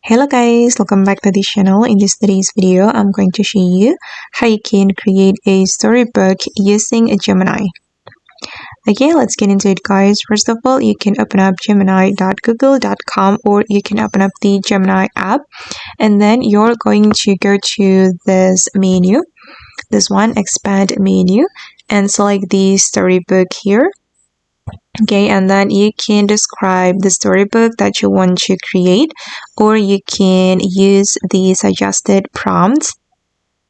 Hello guys, welcome back to this channel. In today's video, I'm going to show you how you can create a storybook using a Gemini. Okay, let's get into it guys. First of all, you can open up gemini.google.com or you can open up the Gemini app, and then you're going to go to this menu, this one, expand menu, and select the storybook here. Okay, and then you can describe the storybook that you want to create, or you can use the suggested prompts.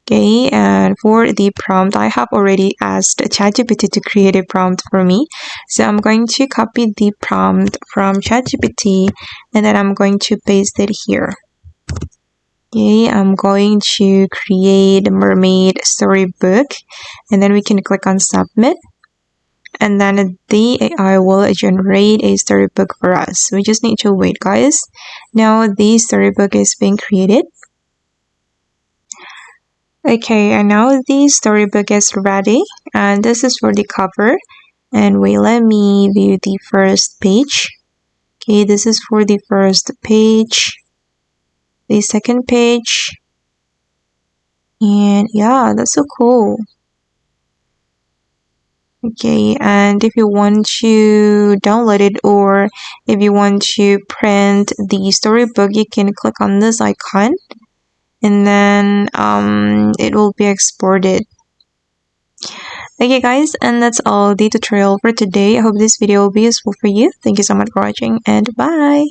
Okay, and for the prompt, I have already asked ChatGPT to create a prompt for me. So I'm going to copy the prompt from ChatGPT and then I'm going to paste it here. Okay, I'm going to create a mermaid storybook and then we can click on submit. And then the AI will generate a storybook for us. We just need to wait, guys. Now the storybook is being created. Okay, and now the storybook is ready, and this is for the cover. And wait, let me view the first page. Okay, this is for the first page, the second page, and yeah, that's so cool. Okay, and if you want to download it or if you want to print the storybook, you can click on this icon and then it will be exported. Okay guys, and that's all the tutorial for today. I hope this video will be useful for you. Thank you so much for watching and bye.